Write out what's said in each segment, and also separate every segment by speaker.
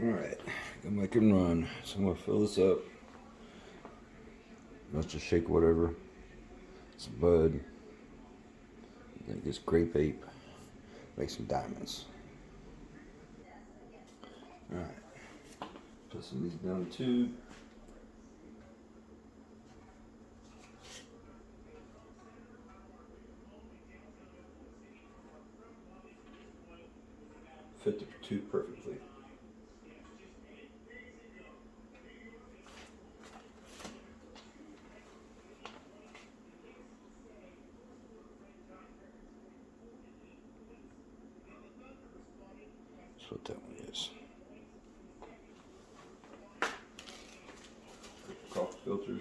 Speaker 1: Alright, gonna make him run. So I'm gonna fill this up. Let's just shake whatever. Some bud. I think it's grape ape. Make some diamonds. Alright. Put some of these down the tube. Fit the tube perfectly. That's what that one is. Coffee filters.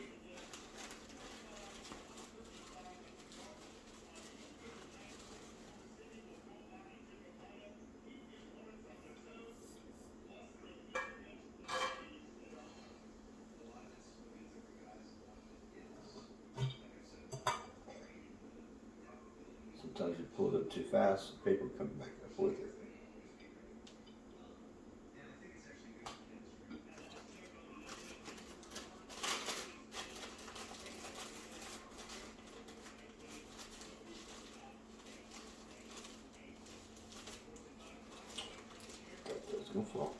Speaker 1: Sometimes you pull it up too fast, the paper comes back up with it. It's gonna fall.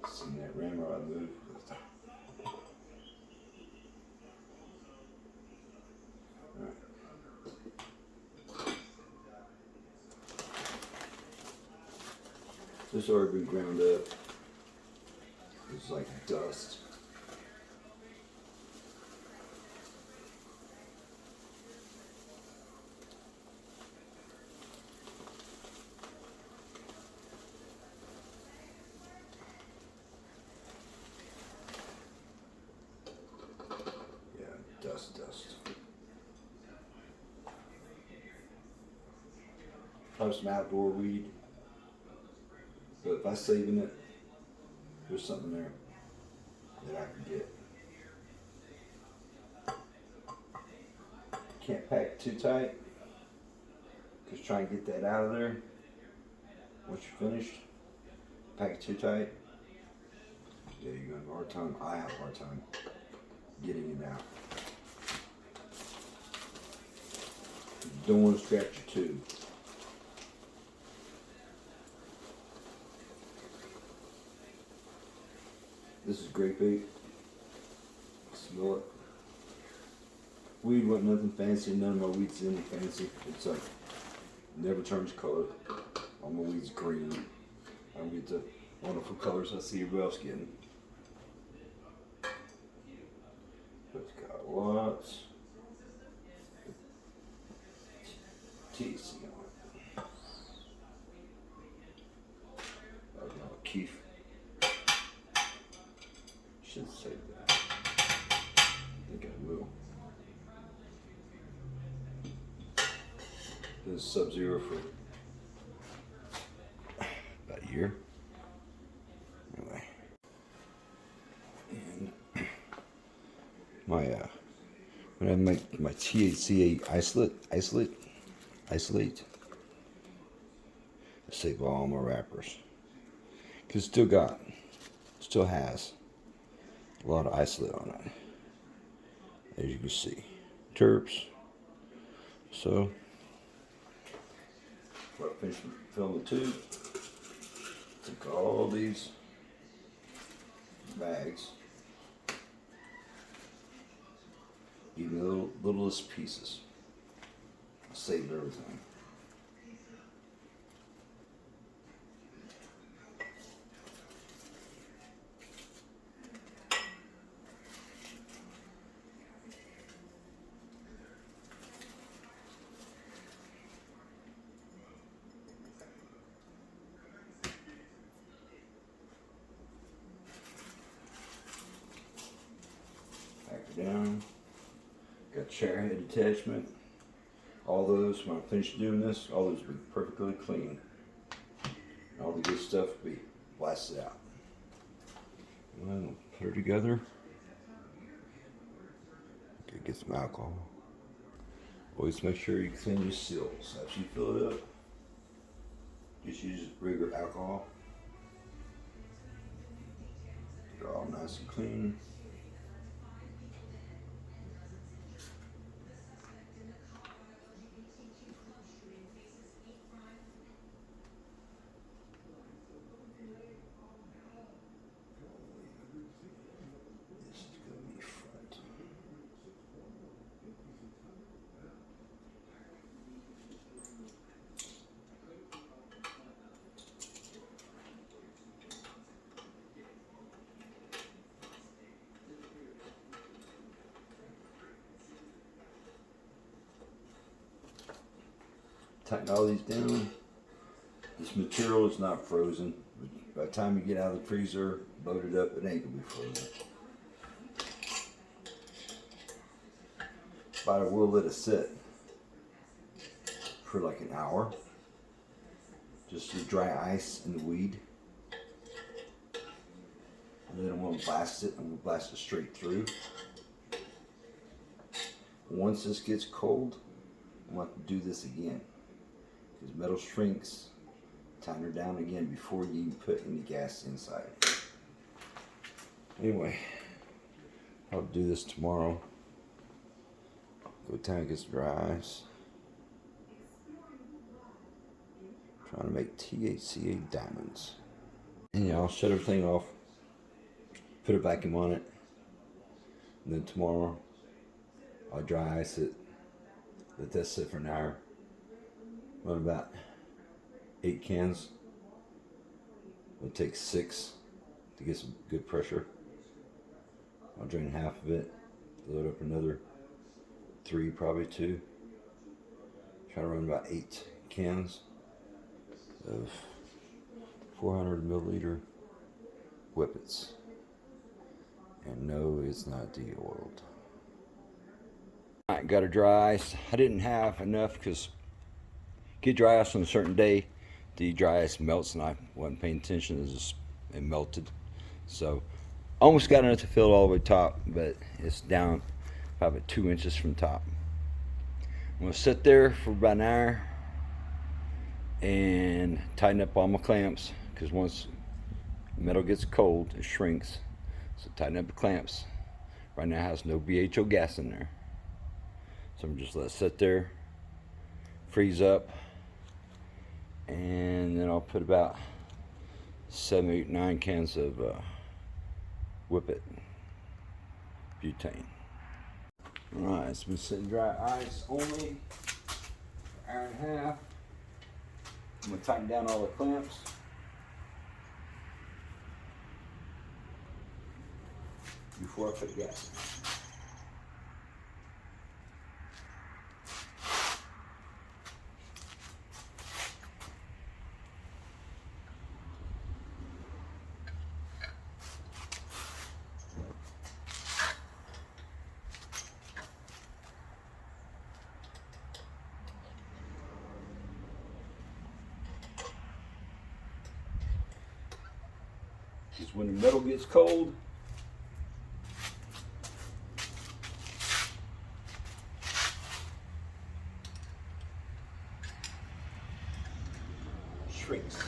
Speaker 1: Seen that ramrod move. This already been ground up. It's like dust. Yeah, dust. Probably some outdoor weed. But if I saving it, there's something there that I can get. Can't pack it too tight. Just try and get that out of there. Once you're finished, pack it too tight. Yeah, you're gonna have a hard time. I have a hard time getting it out. You don't want to scratch your tube. This is grape ape. Smell it. Weed wasn't nothing fancy. None of my weed's anything fancy. It's like never turns color. All my weed's green. I don't get the wonderful colors I see everybody else getting. But it's got lots of THC on it. I don't know, Keith. Should say that. I think I will. This is Sub-Zero for about a year. Anyway. And when I make my Thc-A isolate, I save all my wrappers. Cause still has a lot of isolate on it. As you can see. Terps. So before I finish filling the tube, took all these bags, even the littlest pieces. I saved everything. Pack it down. Got chair head attachment. All those, when I finish doing this, all those will be perfectly clean. All the good stuff will be blasted out. Well, put her together. get some alcohol. Always make sure you clean your seals. After you fill it up, just use regular alcohol. They're all nice and clean. This is going to be front. Tighten all these down. This material is not frozen. By the time you get out of the freezer, load it up, it ain't gonna be frozen. But I will let it sit for like an hour. Just to dry ice and the weed. And then I'm gonna blast it, and we'll blast it straight through. Once this gets cold, I'm gonna have to do this again. Because metal shrinks, tighten her down again before you even put any gas inside. Anyway, I'll do this tomorrow. Go time it gets dry ice. Trying to make Thc-A Diamonds. And yeah, I'll shut everything off. Put a vacuum on it. And then tomorrow, I'll dry ice it. Let that sit for an hour. Run about 8 cans. It'll take 6 to get some good pressure. I'll drain half of it. Load up another 3, probably 2. Try to run about 8 cans of 400 milliliter whippets. And no, it's not de-oiled. I got a dry ice. I didn't have enough because get dry ice on a certain day, the dry ice melts, and I wasn't paying attention. It melted. So almost got enough to fill it all the way top, but it's down probably 2 inches from top. I'm gonna sit there for about an hour and tighten up all my clamps, because once metal gets cold, it shrinks. So tighten up the clamps. Right now it has no BHO gas in there. So I'm just let it sit there, freeze up, and then I'll put about 7, 8, 9 cans of Whippet butane. Alright, it's been sitting dry ice only for an hour and a half. I'm going to tighten down all the clamps. Before I put gas in. Because when the metal gets cold, it shrinks.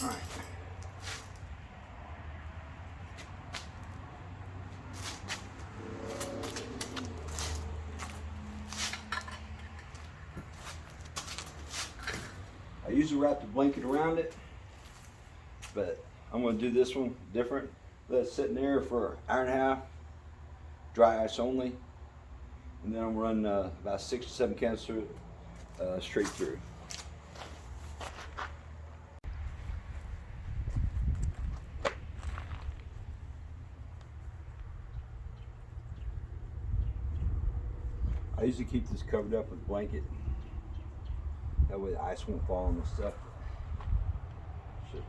Speaker 1: All right. I usually wrap the blanket around it, but I'm going to do this one different. Let it sit in there for an hour and a half, dry ice only, and then I'm going to run about 6 to 7 cans through it, straight through. I usually keep this covered up with a blanket. That way the ice won't fall on the stuff. Shit.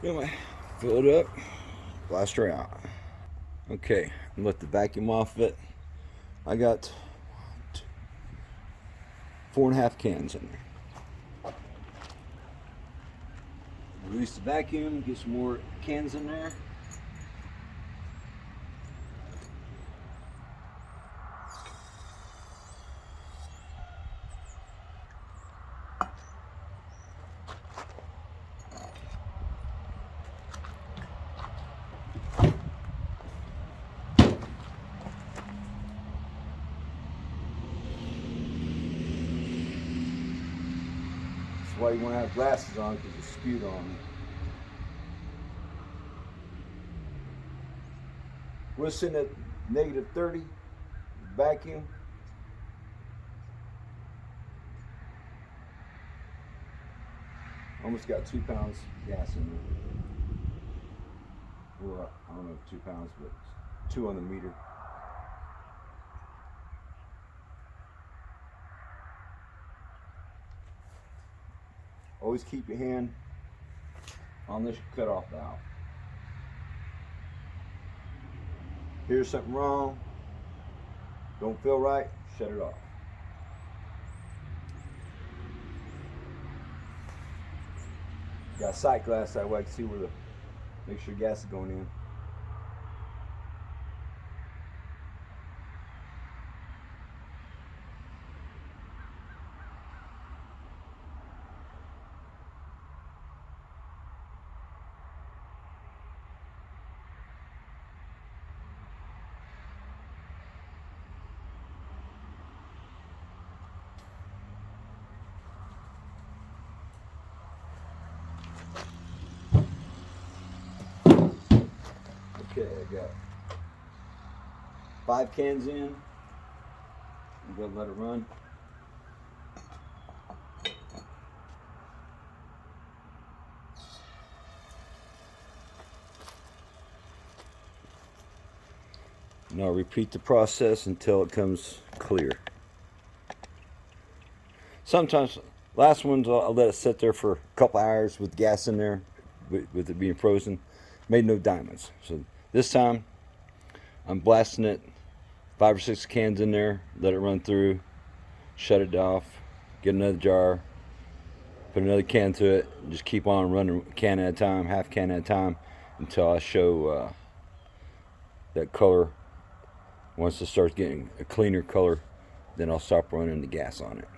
Speaker 1: Anyway, fill it up, blast her out. Okay, let the vacuum off of it. I got 4.5 cans in there. Release the vacuum, get some more cans in there. That's why you want to have glasses on, because it spewed on me. We're sitting at -30 vacuum. Almost got 2 pounds gas in there. Well, I don't know if 2 pounds, but 2 on the meter. Always keep your hand on this cutoff valve. Here's something wrong, don't feel right, shut it off. Got sight glass that way I can see where make sure gas is going in. Okay, I got 5 cans in. I'm gonna let it run. Now repeat the process until it comes clear. Sometimes, last ones I'll let it sit there for a couple hours with gas in there, with it being frozen. Made no diamonds. So this time, I'm blasting it, 5 or 6 cans in there, let it run through, shut it off, get another jar, put another can to it, and just keep on running a can at a time, half can at a time, until I show that color. Once it starts getting a cleaner color, then I'll stop running the gas on it.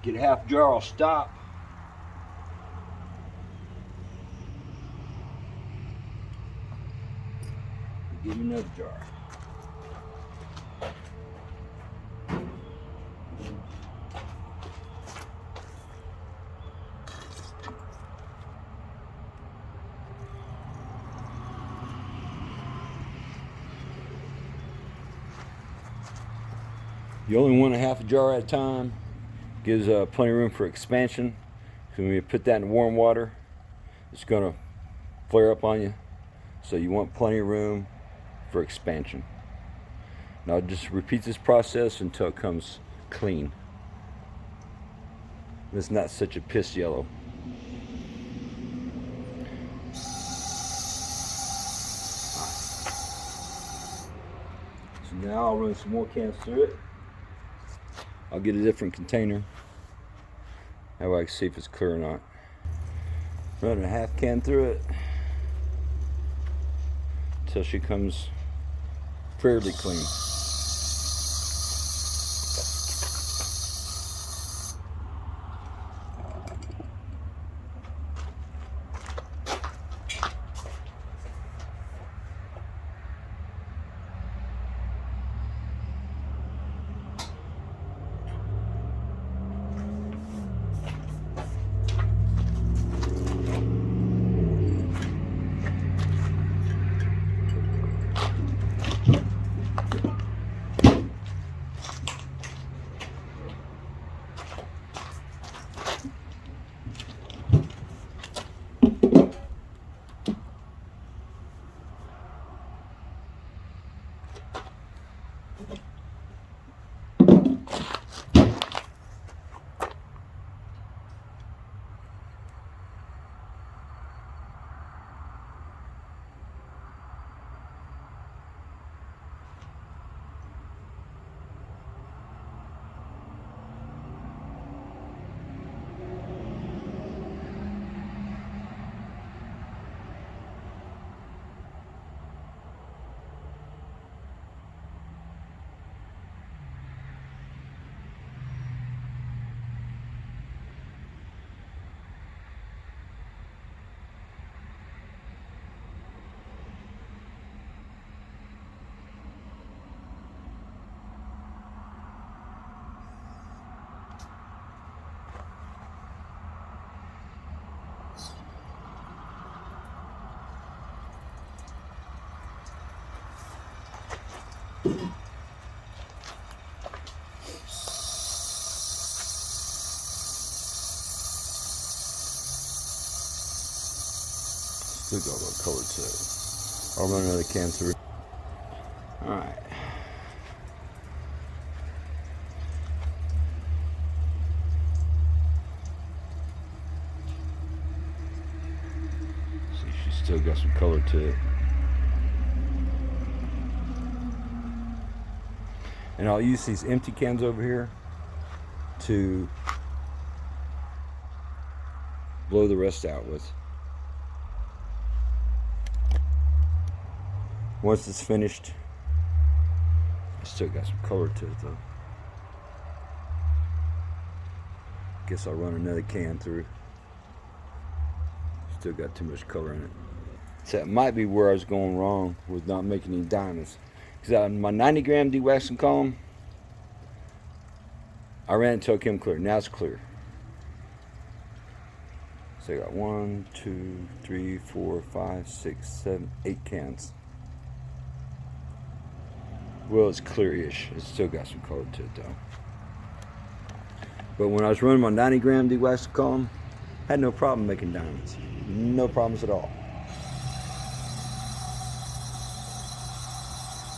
Speaker 1: Get a half jar, I'll stop. Give me another jar. You only want a half a jar at a time. Gives plenty of room for expansion. Because when you put that in warm water, it's going to flare up on you. So you want plenty of room for expansion. Now just repeat this process until it comes clean. It's not such a piss yellow. So now I'll run some more cans through it. I'll get a different container. That way I can see if it's clear or not. Running a half can through it until she comes fairly clean. Still got a little color to it. I'll run another can through. Alright. See, she's still got some color to it. And I'll use these empty cans over here to blow the rest out with. Once it's finished, it's still got some color to it though. Guess I'll run another can through. Still got too much color in it. So that might be where I was going wrong with not making any diamonds. Because on my 90 gram de-waxing column, I ran it until it came clear. Now it's clear. So I got 1, 2, 3, 4, 5, 6, 7, 8 cans. Well, it's clear-ish. It's still got some color to it though. But when I was running my 90 gram de-waxing column, I had no problem making diamonds. No problems at all.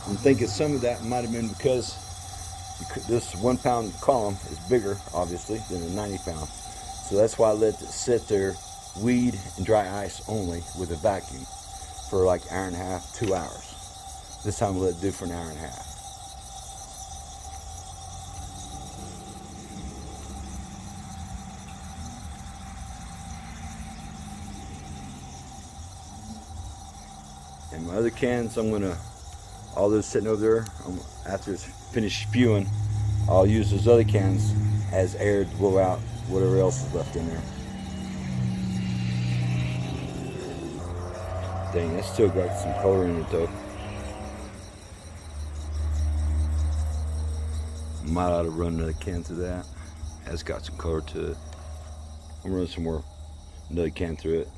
Speaker 1: I'm thinking some of that might have been because this 1 pound column is bigger, obviously, than a 90 pound. So that's why I let it sit there, weed and dry ice only with a vacuum for like an hour and a half, 2 hours. This time I let it do for an hour and a half. And my other cans, I'm gonna, all those sitting over there, after it's finished spewing, I'll use those other cans as air to blow out whatever else is left in there. Dang, that's still got some color in it though. Might ought to run another can through that. Has got some color to it. I'm running some more, another can through it.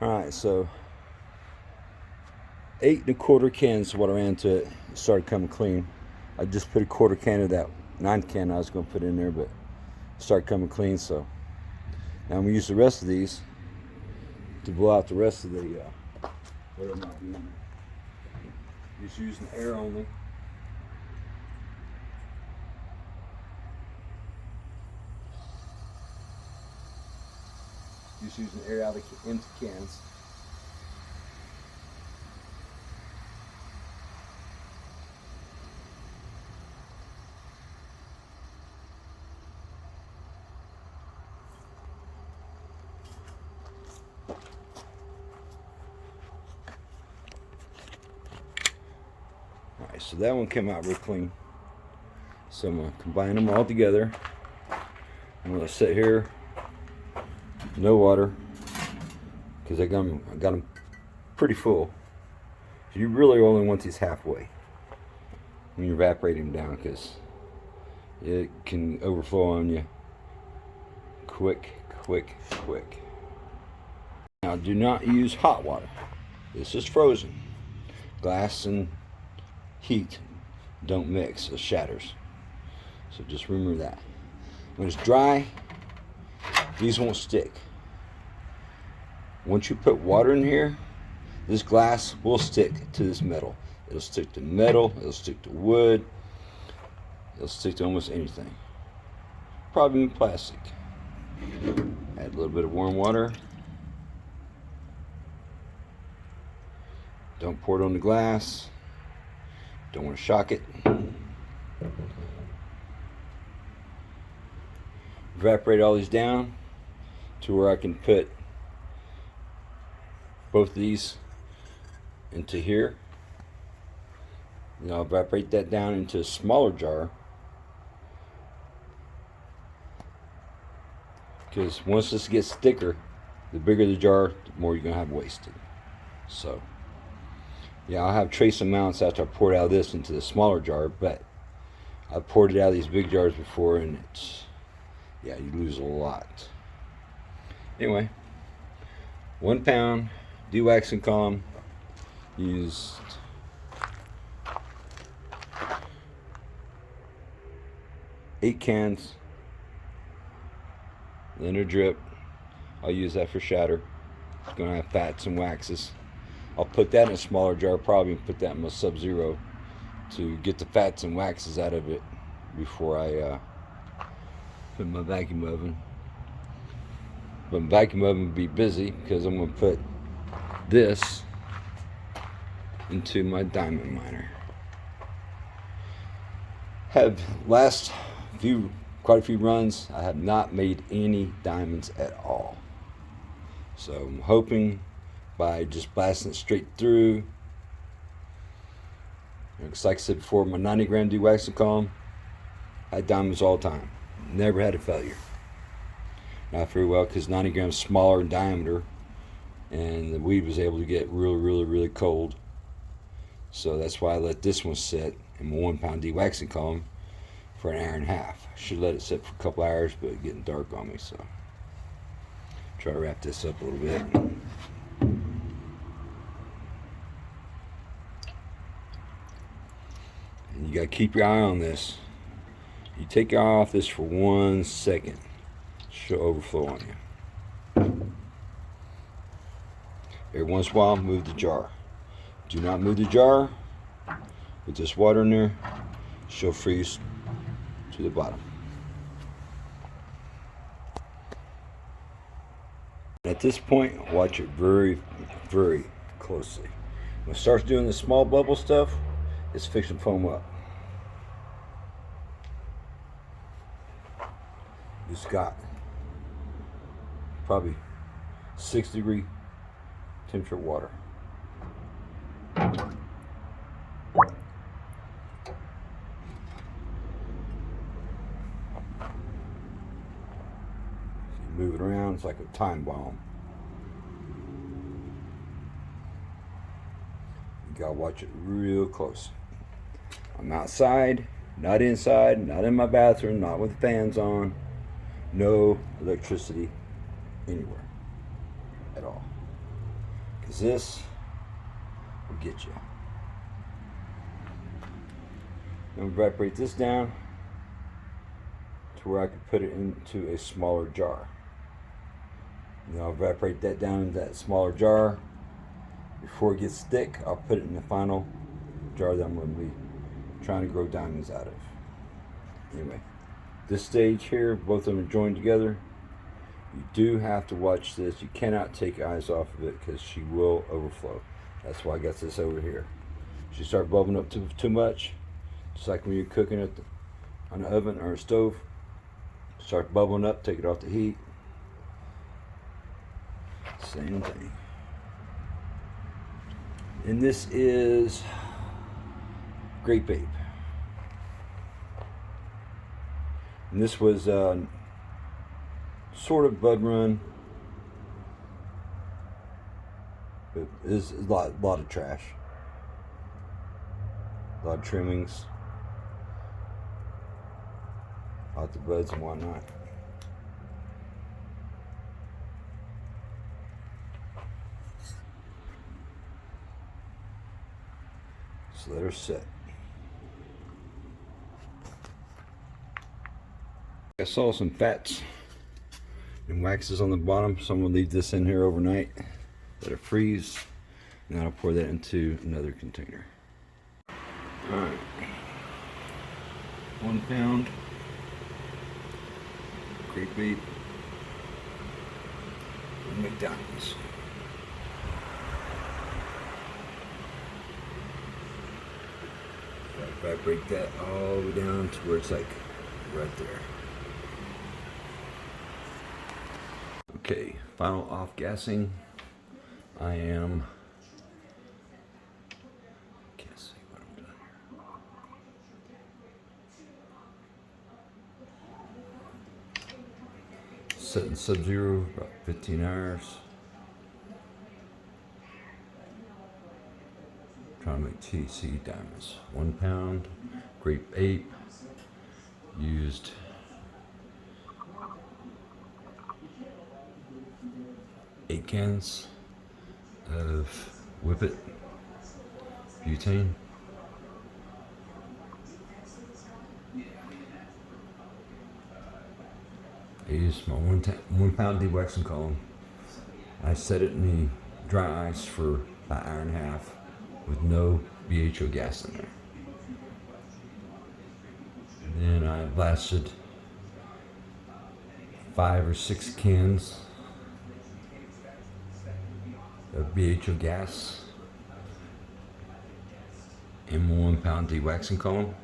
Speaker 1: Alright, so 8 1/4 cans what I ran to it. It started coming clean. I just put a 1/4 can of that 9 can I was going to put in there, but it started coming clean. So now I'm going to use the rest of these to blow out the rest of the what I'm not doing. Just using air only. Just using air out of the empty cans. Alright, so that one came out real clean. So I'm going to combine them all together. I'm going to sit here, no water, because I got them pretty full. So you really only want these halfway when you're evaporating them down, because it can overflow on you quick. Now do not use hot water. This is frozen. Glass and heat don't mix, it shatters. So just remember that. When it's dry, these won't stick. Once you put water in here, this glass will stick to this metal. It'll stick to metal, it'll stick to wood, it'll stick to almost anything. Probably even plastic. Add a little bit of warm water. Don't pour it on the glass. Don't want to shock it. Evaporate all these down to where I can put both of these into here. I'll evaporate that down into a smaller jar, because once this gets thicker, the bigger the jar, the more you're going to have wasted. So yeah, I'll have trace amounts after I pour it out of this into the smaller jar, but I've poured it out of these big jars before, and it's, yeah, you lose a lot. Anyway, 1 pound de-waxing column, used 8 cans, linear drip. I'll use that for shatter. It's going to have fats and waxes. I'll put that in a smaller jar, probably put that in my Sub-Zero to get the fats and waxes out of it before I put in my vacuum oven. But my vacuum oven will be busy because I'm going to put this into my diamond miner. Have last quite a few runs, I have not made any diamonds at all. So I'm hoping by just blasting it straight through. It's like I said before, my 90 gram de-waxing column, I had diamonds all the time. Never had a failure. Not very well, because 90 grams smaller in diameter, and the weed was able to get really cold. So that's why I let this one sit in my 1 pound de-waxing column for 1.5 hours. I should let it sit for a couple hours, but it's getting dark on me, so try to wrap this up a little bit. And you got to keep your eye on this. You take your eye off this for 1 second, she'll overflow on you. Every once in a while, move the jar. Do not move the jar with this water in there. She'll freeze to the bottom. At this point, watch it very closely. When it starts doing the small bubble stuff, it's fixing to foam up. It's got probably 6-degree temperature water. Move it around, it's like a time bomb. You gotta watch it real close. I'm outside, not inside, not in my bathroom, not with fans on. No electricity anywhere at all. Because this will get you. I'm going to evaporate this down to where I can put it into a smaller jar. Then I'll evaporate that down into that smaller jar. Before it gets thick, I'll put it in the final jar that I'm going to be trying to grow diamonds out of. Anyway, this stage here, both of them are joined together. You do have to watch this. You cannot take your eyes off of it because she will overflow. That's why I got this over here. She start bubbling up too much, just like when you're cooking it on the oven or a stove. Start bubbling up, take it off the heat. Same thing. And this is Grape Ape. And this was sort of bud run, but there's a lot of trash, a lot of trimmings, lots of buds and whatnot. So let her set. I saw some fats and waxes on the bottom, so I'm going to leave this in here overnight, let it freeze, and then I'll pour that into another container. Alright, 1 pound grape ape and McDonald's. If I break that all the way down to where it's like right there. Okay, final off gassing. I am, can't see what I'm doing here. Setting sub-zero, about 15 hours. Trying to make Thc-A Diamonds. 1 pound, grape ape, used 8 cans of Whippet butane. I used my 1 pound de-waxing column. I set it in the dry ice for about an hour and a half with no BHO gas in there. And then I blasted 5 or 6 cans of BHO gas in my 1 pound de-waxing column.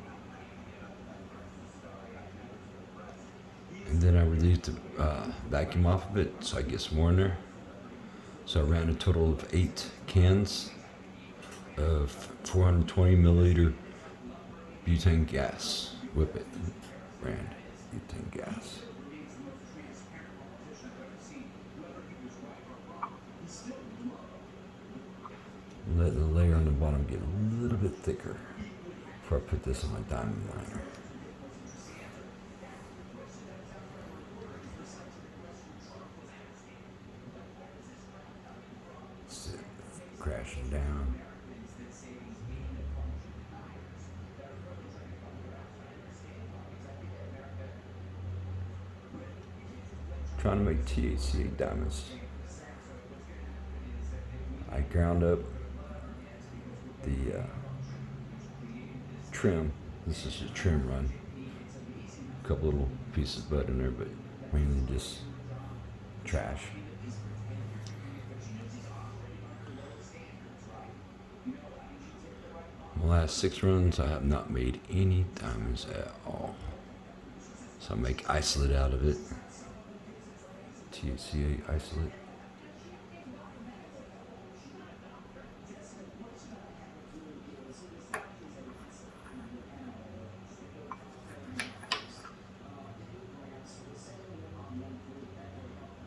Speaker 1: And then I relieved the vacuum off of it so I get some more in there. So I ran a total of 8 cans of 420 milliliter butane gas, Whippet brand butane gas. Letting the layer on the bottom get a little bit thicker before I put this in my diamond liner. Crashing down. Trying to make Thc-A Diamonds. I ground up the trim. This is a trim run. A couple little pieces of bud in there, but mainly just trash. The last 6 runs, I have not made any diamonds at all. So I make isolate out of it. Thc-A isolate.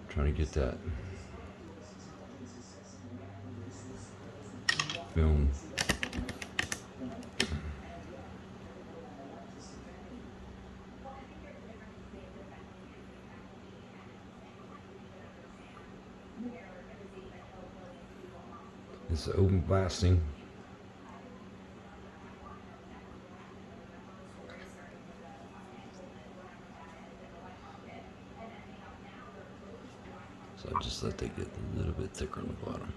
Speaker 1: Trying to get that film. It's open blasting So I just let that get a little bit thicker on the bottom.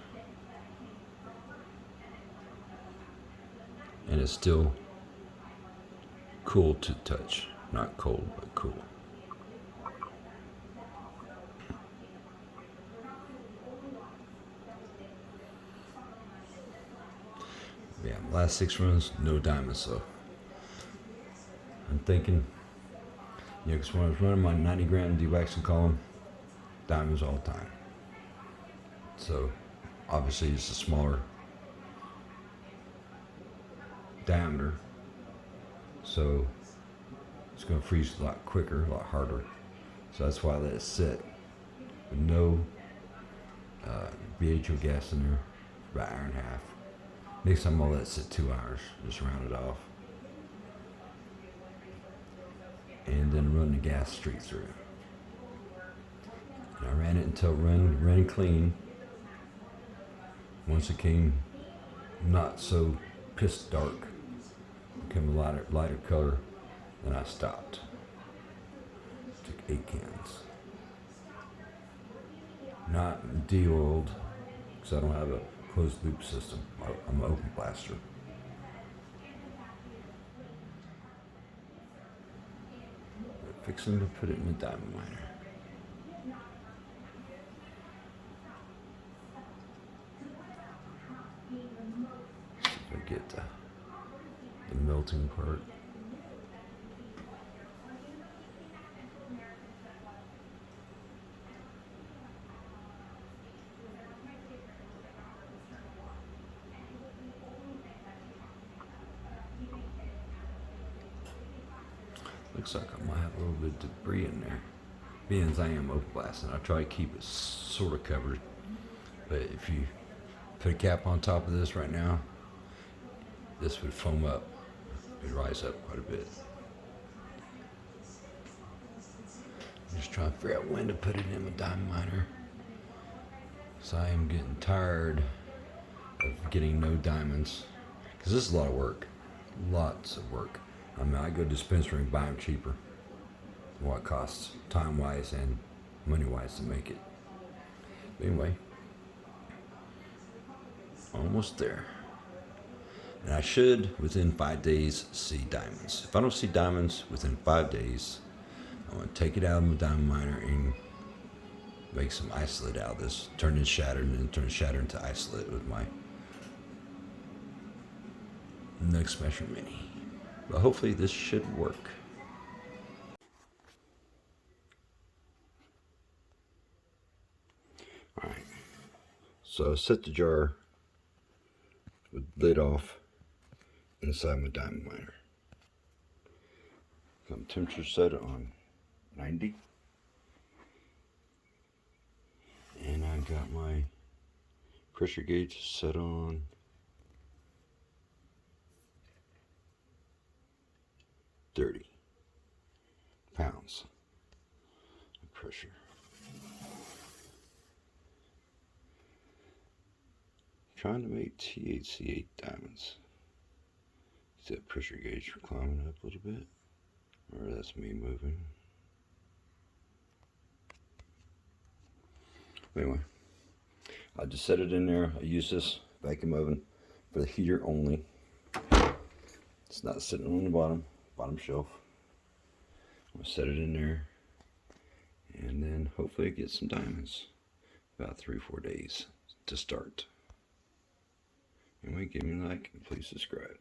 Speaker 1: And it's still cool to touch. Not cold, but cool. Yeah, last 6 runs, no diamonds, so I'm thinking, because when I was running my 90 gram de-waxing column, diamonds all the time. So obviously it's a smaller diameter, so it's going to freeze a lot quicker, a lot harder. So that's why I let it sit with no BHO gas in there for about an hour and a half. Next time I'll let it sit 2 hours, just round it off. And then run the gas straight through. And I ran it until it ran clean. Once it came not so piss dark, became a lighter color, then I stopped. Took 8 cans. Not de-oiled, because I don't have a closed loop system. I'm an open blaster. Fixing to put it in the diamond miner. See if I get the melting part. Looks like I might have a little bit of debris in there. Being as I am open blasting, I try to keep it sort of covered. But if you put a cap on top of this right now, this would foam up. It would rise up quite a bit. I'm just trying to figure out when to put it in my diamond miner. So I am getting tired of getting no diamonds. Because this is a lot of work. Lots of work. I mean, I go to dispensary and buy them cheaper than what it costs, time-wise and money-wise to make it. But anyway, almost there. And I should, within 5 days, see diamonds. If I don't see diamonds within 5 days, I'm going to take it out of my diamond miner and make some isolate out of this. Turn it shattered and then turn it shattered into isolate with my next Smasher Mini. But hopefully this should work. Alright, so I set the jar with lid off inside my diamond miner. Got temperature set on 90. And I've got my pressure gauge set on 30 pounds of pressure. Trying to make Thc-A Diamonds. Is that pressure gauge climbing up a little bit? Or that's me moving? Anyway, I just set it in there. I use this vacuum oven for the heater only. It's not sitting on the bottom shelf. I'm gonna set it in there, and then hopefully get some diamonds. About 3 or 4 days to start. Anyway, give me a like and please subscribe.